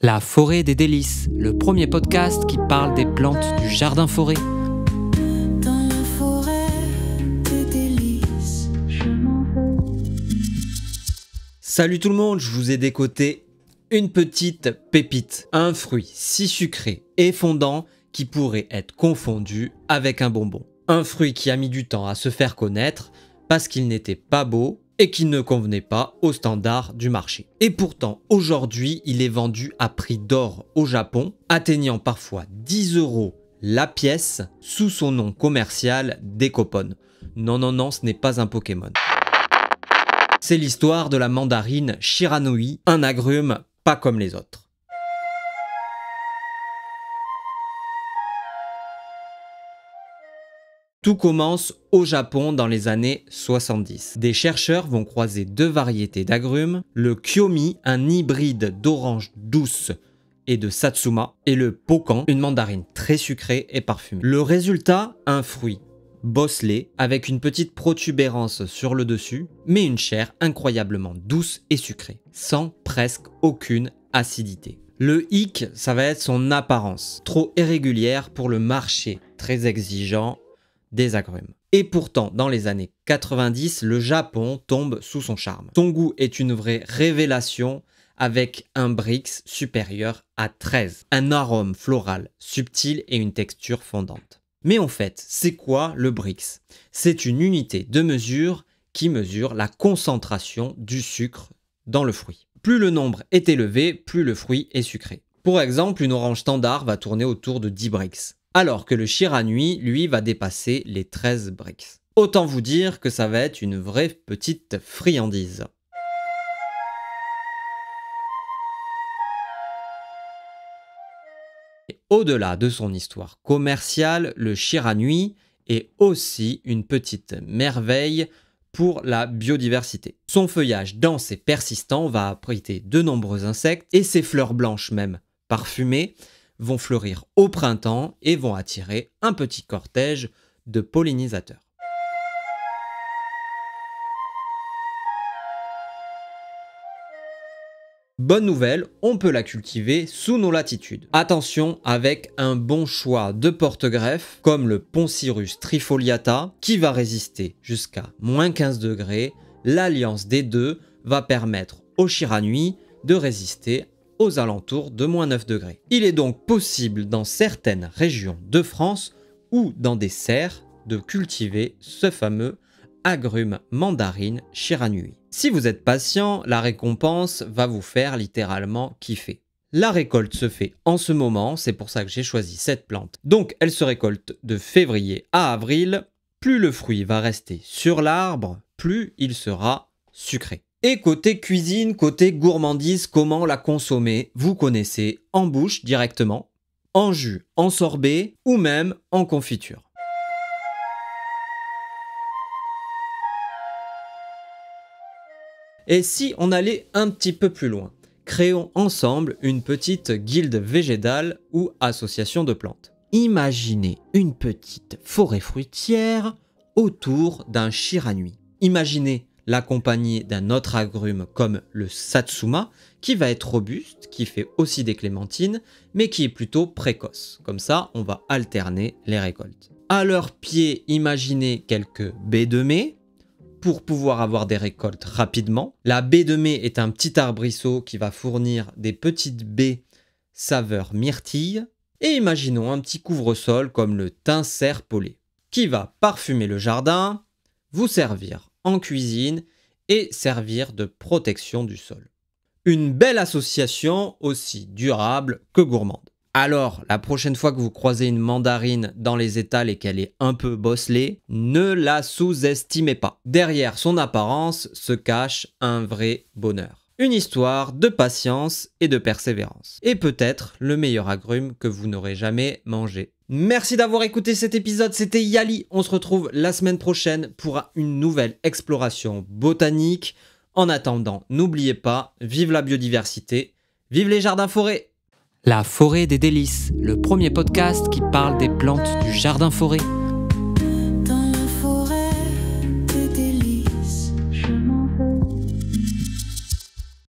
La forêt des délices, le premier podcast qui parle des plantes du jardin-forêt. Dans la forêt des délices, je m'en vais. Salut tout le monde, je vous ai décoté une petite pépite, un fruit si sucré et fondant qui pourrait être confondu avec un bonbon. Un fruit qui a mis du temps à se faire connaître parce qu'il n'était pas beau et qui ne convenait pas aux standards du marché. Et pourtant, aujourd'hui, il est vendu à prix d'or au Japon, atteignant parfois 10 € la pièce sous son nom commercial Dekopon. Non, ce n'est pas un Pokémon. C'est l'histoire de la mandarine Shiranui, un agrume pas comme les autres. Tout commence au Japon dans les années 70. Des chercheurs vont croiser deux variétés d'agrumes, le Kiyomi, un hybride d'orange douce et de Satsuma, et le Pokan, une mandarine très sucrée et parfumée. Le résultat, un fruit bosselé avec une petite protubérance sur le dessus, mais une chair incroyablement douce et sucrée, sans presque aucune acidité. Le hic, ça va être son apparence, trop irrégulière pour le marché très exigeant des agrumes. Et pourtant, dans les années 90, le Japon tombe sous son charme. Son goût est une vraie révélation avec un Brix supérieur à 13. Un arôme floral subtil et une texture fondante. Mais en fait, c'est quoi le Brix? C'est une unité de mesure qui mesure la concentration du sucre dans le fruit. Plus le nombre est élevé, plus le fruit est sucré. Pour exemple, une orange standard va tourner autour de 10 Brix. Alors que le Shiranui, lui, va dépasser les 13 Brix. Autant vous dire que ça va être une vraie petite friandise. Et au-delà de son histoire commerciale, le Shiranui est aussi une petite merveille pour la biodiversité. Son feuillage dense et persistant va abriter de nombreux insectes et ses fleurs blanches même parfumées vont fleurir au printemps et vont attirer un petit cortège de pollinisateurs. Bonne nouvelle, on peut la cultiver sous nos latitudes. Attention avec un bon choix de porte-greffe comme le Poncirus trifoliata qui va résister jusqu'à -15 degrés. L'alliance des deux va permettre au Shiranui de résister aux alentours de -9 degrés. Il est donc possible dans certaines régions de France ou dans des serres de cultiver ce fameux agrume mandarine Shiranui. Si vous êtes patient, la récompense va vous faire littéralement kiffer. La récolte se fait en ce moment, c'est pour ça que j'ai choisi cette plante. Donc elle se récolte de février à avril. Plus le fruit va rester sur l'arbre, plus il sera sucré. Et côté cuisine, côté gourmandise, comment la consommer? Vous connaissez, en bouche directement, en jus, en sorbet ou même en confiture. Et si on allait un petit peu plus loin, créons ensemble une petite guilde végétale ou association de plantes. Imaginez une petite forêt fruitière autour d'un Shiranui. Imaginez l'accompagner d'un autre agrume comme le Satsuma, qui va être robuste, qui fait aussi des clémentines, mais qui est plutôt précoce. Comme ça, on va alterner les récoltes. À leurs pieds, imaginez quelques baies de mai, pour pouvoir avoir des récoltes rapidement. La baie de mai est un petit arbrisseau qui va fournir des petites baies saveur myrtille. Et imaginons un petit couvre-sol comme le thym serpollet, qui va parfumer le jardin, vous servir en cuisine et servir de protection du sol. Une belle association aussi durable que gourmande. Alors, la prochaine fois que vous croisez une mandarine dans les étals et qu'elle est un peu bosselée, ne la sous-estimez pas. Derrière son apparence se cache un vrai bonheur. Une histoire de patience et de persévérance. Et peut-être le meilleur agrume que vous n'aurez jamais mangé. Merci d'avoir écouté cet épisode, c'était Yali. On se retrouve la semaine prochaine pour une nouvelle exploration botanique. En attendant, n'oubliez pas, vive la biodiversité, vive les jardins-forêts. La forêt des délices, le premier podcast qui parle des plantes du jardin-forêt.